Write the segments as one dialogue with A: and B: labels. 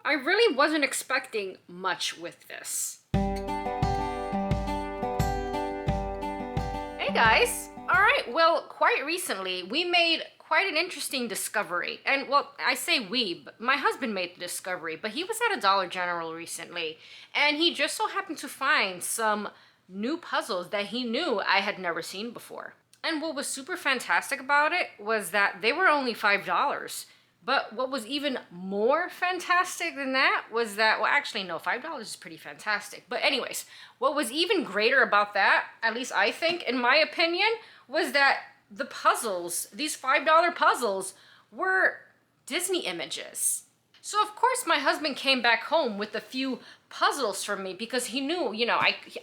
A: I really wasn't expecting much with this. Hey guys! Alright, well, quite recently we made quite an interesting discovery. And well, I say we, but my husband made the discovery, but he was at a Dollar General recently and he just so happened to find some new puzzles that he knew I had never seen before. And what was super fantastic about it was that they were only $5. But what was even more fantastic than that was that, well, actually, no, $5 is pretty fantastic. But anyways, what was even greater about that, at least I think, in my opinion, was that the puzzles, these $5 puzzles, were Disney images. So of course my husband came back home with a few puzzles for me because he knew,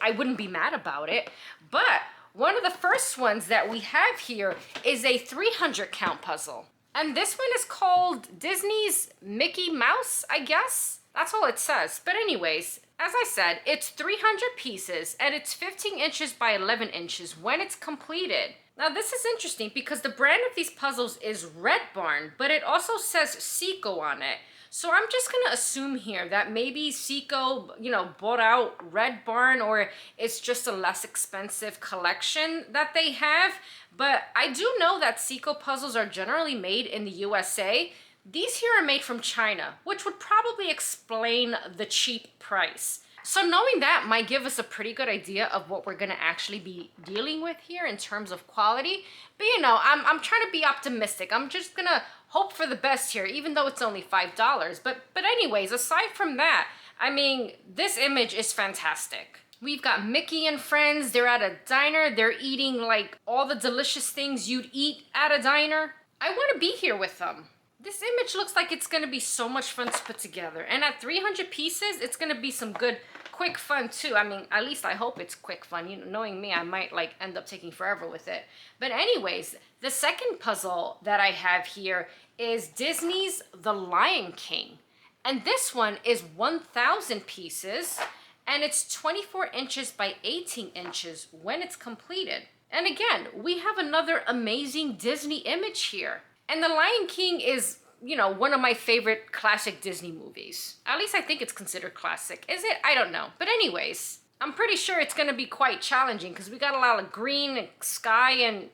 A: I wouldn't be mad about it. But one of the first ones that we have here is a 300 count puzzle. And this one is called Disney's Mickey Mouse, I guess. That's all it says. But anyways, as I said, it's 300 pieces and it's 15 inches by 11 inches when it's completed. Now this is interesting because the brand of these puzzles is Red Barn, but it also says Seiko on it. So I'm just gonna assume here that maybe Seiko, bought out Red Barn, or it's just a less expensive collection that they have. But I do know that Seiko puzzles are generally made in the USA. These here are made from China, which would probably explain the cheap price. So knowing that might give us a pretty good idea of what we're gonna actually be dealing with here in terms of quality. But I'm trying to be optimistic. I'm just gonna hope for the best here, even though it's only $5. But anyways, aside from that, I mean, this image is fantastic. We've got Mickey and friends. They're at a diner. They're eating like all the delicious things you'd eat at a diner. I want to be here with them. This image looks like it's going to be so much fun to put together. And at 300 pieces, it's going to be some good, quick fun too. I mean, at least I hope it's quick fun. Knowing me, I might end up taking forever with it. But anyways, the second puzzle that I have here is Disney's The Lion King. And this one is 1,000 pieces. And it's 24 inches by 18 inches when it's completed. And again, we have another amazing Disney image here. And The Lion King is, one of my favorite classic Disney movies. At least I think it's considered classic. Is it? I don't know. But anyways, I'm pretty sure it's going to be quite challenging because we got a lot of green and sky and,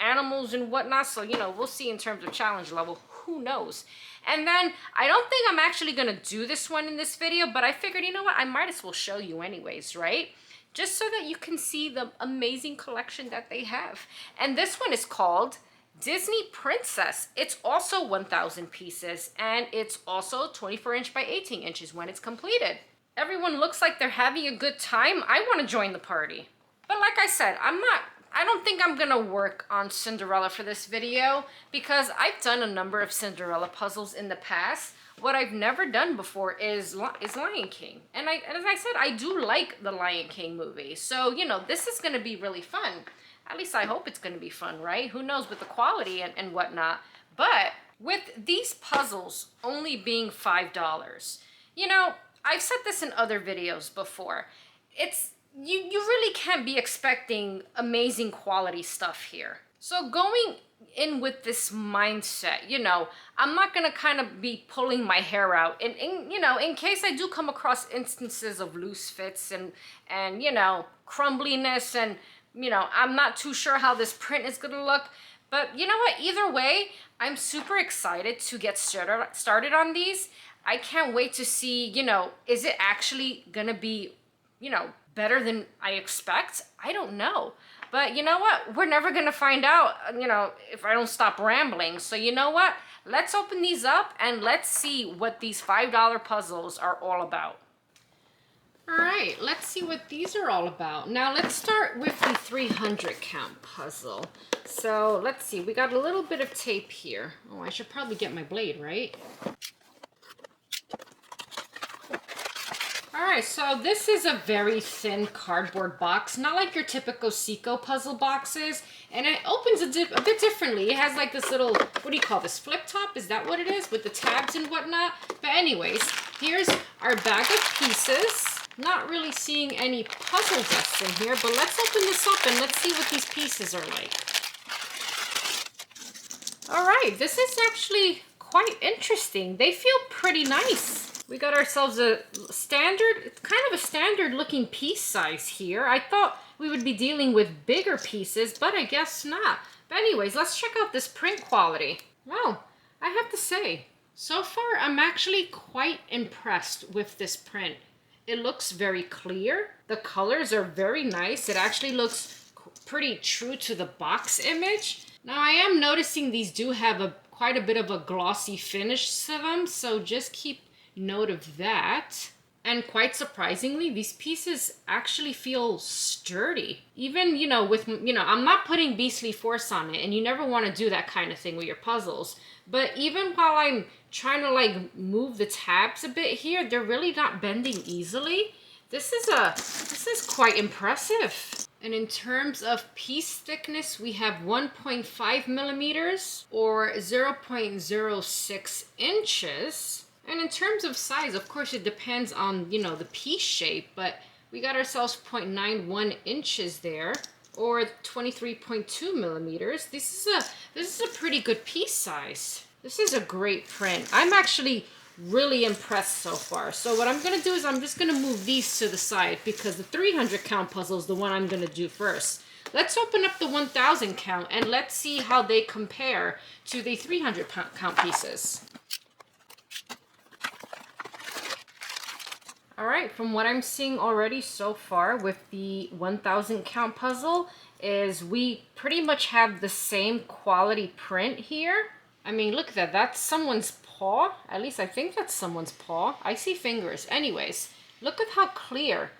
A: animals and whatnot. So, we'll see in terms of challenge level. Who knows? And then I don't think I'm actually going to do this one in this video, but I figured, what? I might as well show you anyways, right? Just so that you can see the amazing collection that they have. And this one is called Disney Princess. It's also 1,000 pieces and it's also 24 inch by 18 inches when it's completed. Everyone looks like they're having a good time. I want to join the party. But like I said, I don't think I'm gonna work on Cinderella for this video because I've done a number of Cinderella puzzles in the past. What I've never done before is Lion King. And as I said, I do like the Lion King movie. So, this is gonna be really fun. At least I hope it's gonna be fun, right? Who knows with the quality and whatnot. But with these puzzles only being $5, I've said this in other videos before. You really can't be expecting amazing quality stuff here. So going in with this mindset, I'm not gonna kind of be pulling my hair out in case I do come across instances of loose fits and crumbliness and, I'm not too sure how this print is gonna look. But you know what, either way, I'm super excited to get started on these. I can't wait to see, is it actually gonna be, better than I expect? I don't know. But you know what? We're never gonna find out, if I don't stop rambling. So you know what? Let's open these up and let's see what these $5 puzzles are all about. All right, let's see what these are all about. Now let's start with the 300 count puzzle. So let's see, we got a little bit of tape here. Oh, I should probably get my blade, right? All right, so this is a very thin cardboard box, not like your typical Seiko puzzle boxes, and it opens a bit differently. It has like this little, what do you call this, flip top? Is that what it is, with the tabs and whatnot? But anyways, here's our bag of pieces. Not really seeing any puzzle dust in here, but let's open this up and let's see what these pieces are like. All right, this is actually quite interesting. They feel pretty nice. We got ourselves a standard, it's kind of a standard looking piece size here. I thought we would be dealing with bigger pieces, but I guess not. But anyways, let's check out this print quality. Well, I have to say, so far I'm actually quite impressed with this print. It looks very clear. The colors are very nice. It actually looks pretty true to the box image. Now I am noticing these do have quite a bit of a glossy finish to them, so just keep note of that. And quite surprisingly, these pieces actually feel sturdy. Even, I'm not putting beastly force on it, and you never want to do that kind of thing with your puzzles. But even while I'm trying to like move the tabs a bit here, they're really not bending easily. This is quite impressive. And in terms of piece thickness, we have 1.5 millimeters or 0.06 inches. And in terms of size, of course, it depends on, the piece shape, but we got ourselves 0.91 inches there, or 23.2 millimeters. This is a pretty good piece size. This is a great print. I'm actually really impressed so far. So what I'm going to do is I'm just going to move these to the side because the 300 count puzzle is the one I'm going to do first. Let's open up the 1000 count and let's see how they compare to the 300 count pieces. All right, from what I'm seeing already so far with the 1000 count puzzle is we pretty much have the same quality print here. I mean, look at that. That's someone's paw. At least I think that's someone's paw. I see fingers. Anyways, look at how clear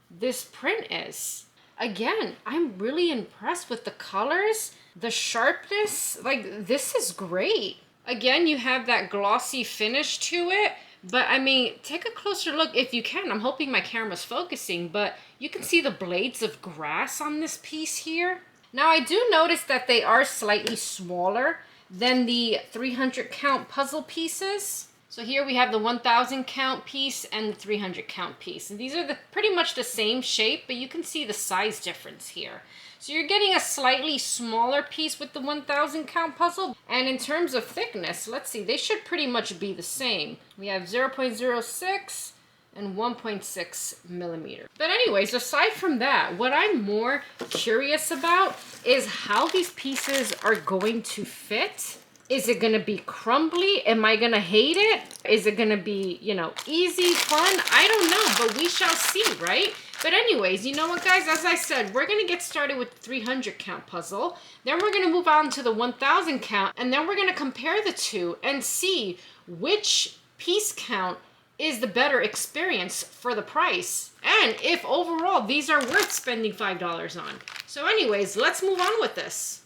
A: this print is. Again, I'm really impressed with the colors, the sharpness. Like, this is great. Again, you have that glossy finish to it. But I mean, take a closer look if you can. I'm hoping my camera's focusing, but you can see the blades of grass on this piece here. Now I do notice that they are slightly smaller than the 300 count puzzle pieces. So here we have the 1000 count piece and the 300 count piece. And these are pretty much the same shape, but you can see the size difference here. So you're getting a slightly smaller piece with the 1000 count puzzle. And in terms of thickness, let's see, they should pretty much be the same. We have 0.06 and 1.6 millimeter. But anyways, aside from that, what I'm more curious about is how these pieces are going to fit. Is it going to be crumbly? Am I going to hate it? Is it going to be, easy, fun? I don't know, but we shall see, right? But anyways, you know what, guys? As I said, we're going to get started with the 300 count puzzle. Then we're going to move on to the 1000 count. And then we're going to compare the two and see which piece count is the better experience for the price. And if overall these are worth spending $5 on. So anyways, let's move on with this.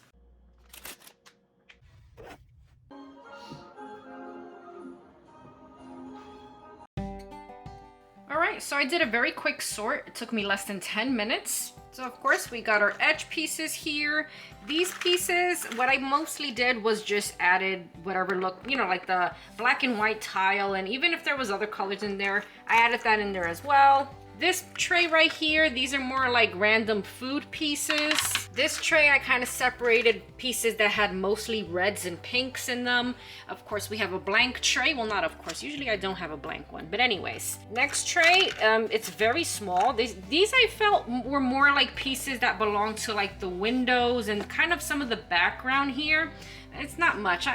A: Alright, so I did a very quick sort. It took me less than 10 minutes. So of course we got our edge pieces here. These pieces, what I mostly did was just added whatever look, like the black and white tile, and even if there was other colors in there, I added that in there as well. This tray right here, these are more like random food pieces. This tray, I kind of separated pieces that had mostly reds and pinks in them. Of course, we have a blank tray. Well, not of course. Usually I don't have a blank one. But anyways, next tray, it's very small. These I felt were more like pieces that belong to like the windows and kind of some of the background here. It's not much.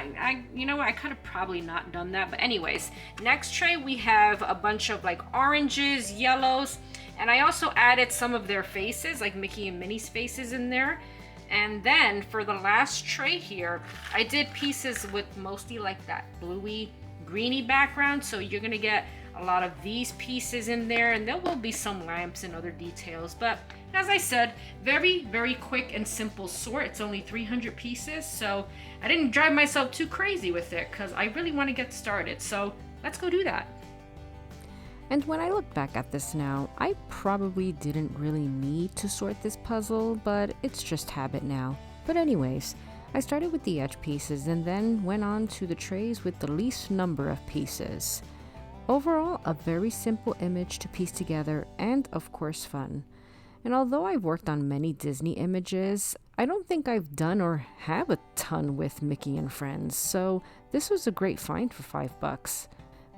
A: You know what? I could have probably not done that. But anyways, next tray, we have a bunch of like oranges, yellows, and I also added some of their faces, like Mickey and Minnie's faces in there. And then for the last tray here, I did pieces with mostly like that bluey, greeny background. So you're going to get a lot of these pieces in there, and there will be some lamps and other details. But as I said, very, very quick and simple sort. It's only 300 pieces, so I didn't drive myself too crazy with it because I really want to get started. So let's go do that.
B: And when I look back at this now, I probably didn't really need to sort this puzzle, but it's just habit now. But anyways, I started with the edge pieces and then went on to the trays with the least number of pieces. Overall, a very simple image to piece together and of course fun. And although I've worked on many Disney images, I don't think I've done or have a ton with Mickey and Friends, so this was a great find for $5.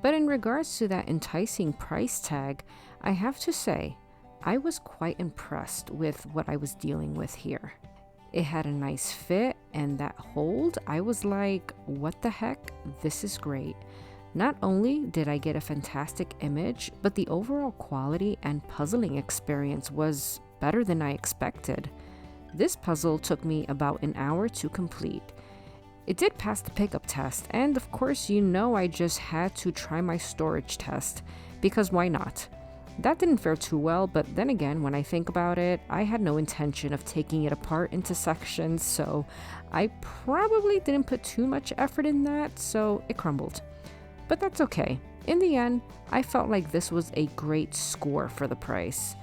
B: But in regards to that enticing price tag, I have to say, I was quite impressed with what I was dealing with here. It had a nice fit, and that hold, I was like, what the heck? This is great. Not only did I get a fantastic image, but the overall quality and puzzling experience was better than I expected. This puzzle took me about an hour to complete. It did pass the pickup test, and of course, I just had to try my storage test, because why not? That didn't fare too well, but then again, when I think about it, I had no intention of taking it apart into sections, so I probably didn't put too much effort in that, so it crumbled. But that's okay. In the end, I felt like this was a great score for the price.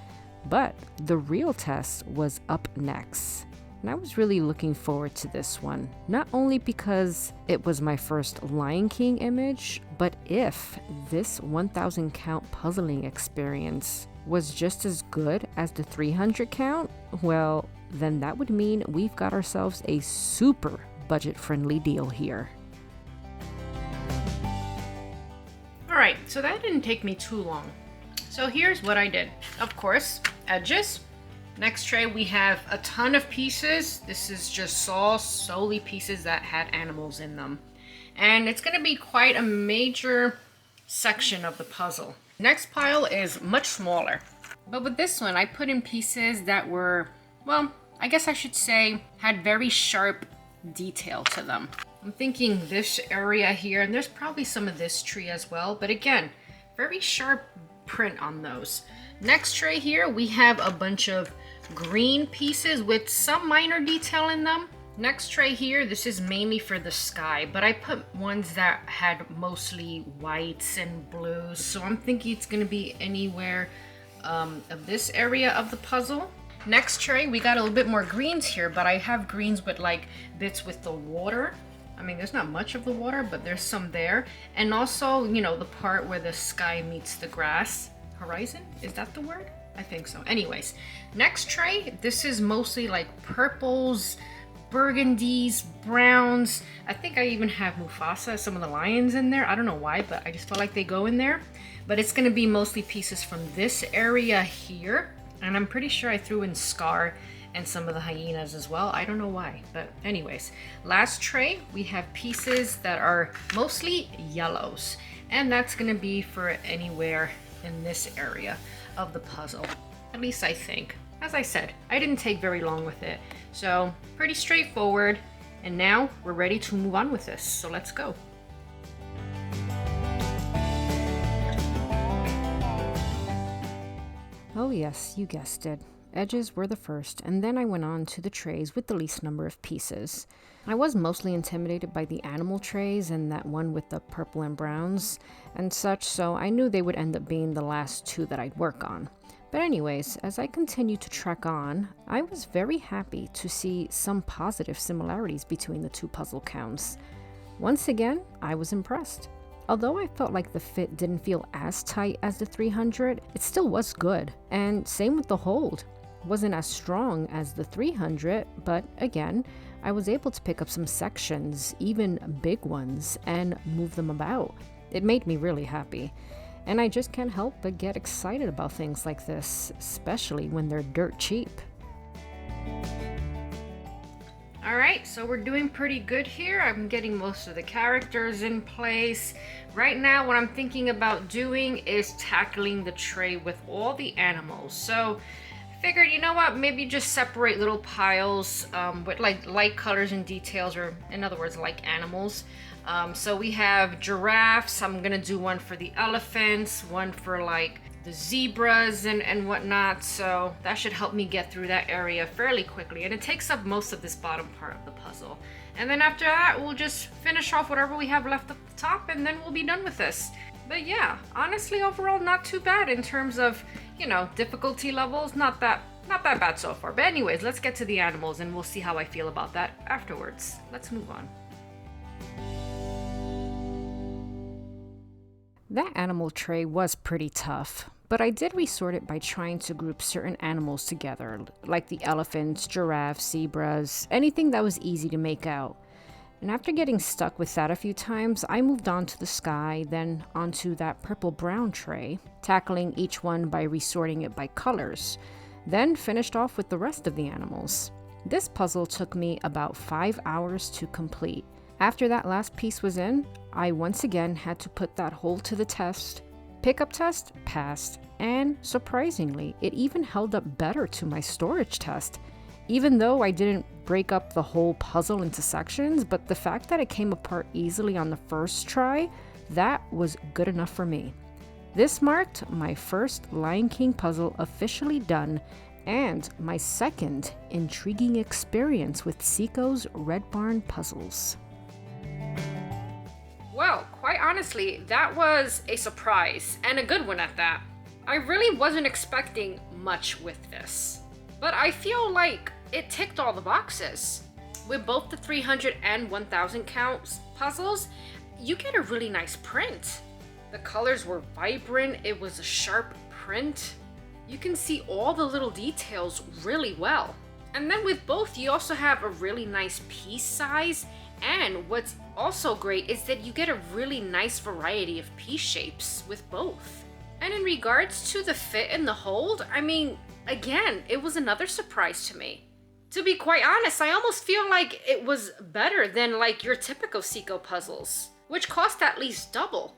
B: But the real test was up next. And I was really looking forward to this one, not only because it was my first Lion King image, but if this 1000 count puzzling experience was just as good as the 300 count, well, then that would mean we've got ourselves a super budget-friendly deal here.
A: Alright, so that didn't take me too long. So here's what I did. Of course, edges. Next tray, we have a ton of pieces. This is just solely pieces that had animals in them. And it's going to be quite a major section of the puzzle. Next pile is much smaller. But with this one, I put in pieces that were, well, I guess I should say, had very sharp detail to them. I'm thinking this area here, and there's probably some of this tree as well. But again, very sharp print on those. Next tray here, we have a bunch of green pieces with some minor detail in them. Next tray here, this is mainly for the sky, but I put ones that had mostly whites and blues, so I'm thinking it's going to be anywhere of this area of the puzzle. Next tray, we got a little bit more greens here, but I have greens with like bits with the water. I mean, there's not much of the water, but there's some there. And also, the part where the sky meets the grass. Horizon? Is that the word? I think so. Anyways, next tray, this is mostly like purples, burgundies, browns. I think I even have Mufasa, some of the lions in there. I don't know why, but I just felt like they go in there. But it's going to be mostly pieces from this area here. And I'm pretty sure I threw in Scar and some of the hyenas as well. I don't know why, but anyways. Last tray, we have pieces that are mostly yellows. And that's going to be for anywhere in this area of the puzzle, at least I think. As I said, I didn't take very long with it, so pretty straightforward. And now we're ready to move on with this, so let's go.
B: Oh yes, you guessed it. Edges were the first, and then I went on to the trays with the least number of pieces. I was mostly intimidated by the animal trays and that one with the purple and browns and such, so I knew they would end up being the last two that I'd work on. But anyways, as I continued to trek on, I was very happy to see some positive similarities between the two puzzle counts. Once again, I was impressed. Although I felt like the fit didn't feel as tight as the 300, it still was good. And same with the hold. Wasn't as strong as the 300, but again, I was able to pick up some sections, even big ones, and move them about. It made me really happy. And I just can't help but get excited about things like this, especially when they're dirt cheap.
A: Alright, so we're doing pretty good here. I'm getting most of the characters in place. Right now, what I'm thinking about doing is tackling the tray with all the animals. So figured, you know what, maybe just separate little piles with like light colors and details, or in other words, like animals. So we have giraffes. I'm gonna do one for the elephants, one for like the zebras and whatnot. So that should help me get through that area fairly quickly. And it takes up most of this bottom part of the puzzle. And then after that, we'll just finish off whatever we have left at the top, and then we'll be done with this. But yeah, honestly, overall, not too bad in terms of, difficulty levels. Not that bad so far. But anyways, let's get to the animals and we'll see how I feel about that afterwards. Let's move on.
B: That animal tray was pretty tough, but I did resort it by trying to group certain animals together, like the elephants, giraffes, zebras, anything that was easy to make out. And after getting stuck with that a few times, I moved on to the sky, then onto that purple-brown tray, tackling each one by resorting it by colors, then finished off with the rest of the animals. This puzzle took me about 5 hours to complete. After that last piece was in, I once again had to put that whole to the test. Pickup test passed, and surprisingly, it even held up better to my storage test. Even though I didn't break up the whole puzzle into sections, but the fact that it came apart easily on the first try, that was good enough for me. This marked my first Lion King puzzle officially done, and my second intriguing experience with Seiko's Red Barn puzzles.
A: Well, quite honestly, that was a surprise, and a good one at that. I really wasn't expecting much with this, but I feel like it ticked all the boxes. With both the 300 and 1000 count puzzles, you get a really nice print. The colors were vibrant, it was a sharp print. You can see all the little details really well. And then with both, you also have a really nice piece size, and what's also great is that you get a really nice variety of piece shapes with both. And in regards to the fit and the hold, I mean, again, it was another surprise to me. To be quite honest, I almost feel like it was better than like your typical Seiko puzzles, which cost at least double.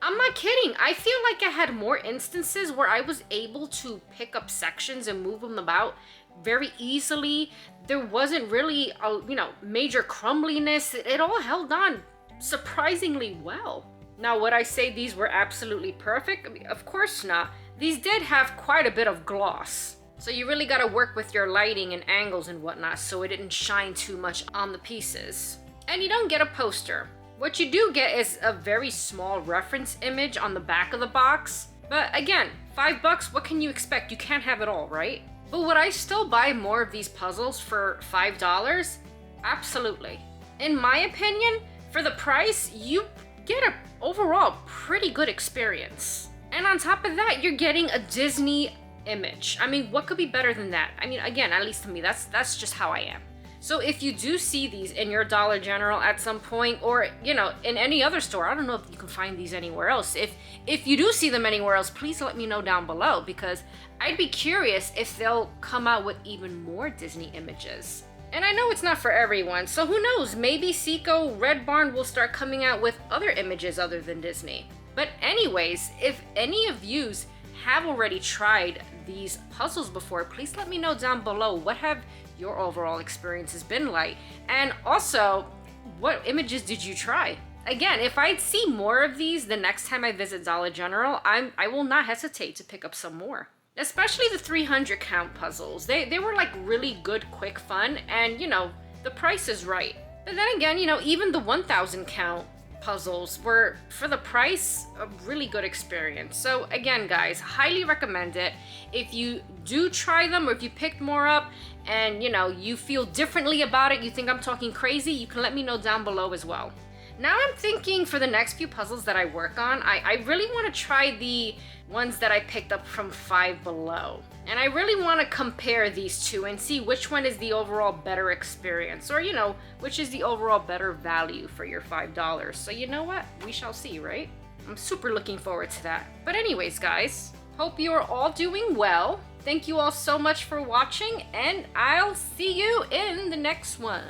A: I'm not kidding, I feel like I had more instances where I was able to pick up sections and move them about very easily. There wasn't really a, major crumbliness. It all held on surprisingly well. Now, would I say these were absolutely perfect? I mean, of course not. These did have quite a bit of gloss. So you really gotta work with your lighting and angles and whatnot so it didn't shine too much on the pieces. And you don't get a poster. What you do get is a very small reference image on the back of the box. But again, $5, what can you expect? You can't have it all, right? But would I still buy more of these puzzles for $5? Absolutely. In my opinion, for the price, you get a overall pretty good experience. And on top of that, you're getting a Disney image. I mean, what could be better than that? I mean, again, at least to me, that's just how I am. So if you do see these in your Dollar General at some point, or in any other store, I don't know if you can find these anywhere else. If you do see them anywhere else, please let me know down below, because I'd be curious if they'll come out with even more Disney images. And I know it's not for everyone, so who knows, maybe Seiko Red Barn will start coming out with other images other than Disney. But anyways, if any of yous have already tried these puzzles before, please let me know down below. What have your overall experiences been like? And also, what images did you try? Again, if I see more of these the next time I visit Dollar General, I will not hesitate to pick up some more. Especially the 300 count puzzles. They were like really good, quick fun, and the price is right. But then again, even the 1000 count puzzles were, for the price, a really good experience. So again, guys, highly recommend it. If you do try them, or if you picked more up and you feel differently about it, you think I'm talking crazy, you can let me know down below as well. Now I'm thinking for the next few puzzles that I work on, I really want to try the ones that I picked up from Five Below. And I really want to compare these two and see which one is the overall better experience, or which is the overall better value for your $5. So you know what? We shall see, right? I'm super looking forward to that. But anyways, guys, hope you are all doing well. Thank you all so much for watching, and I'll see you in the next one.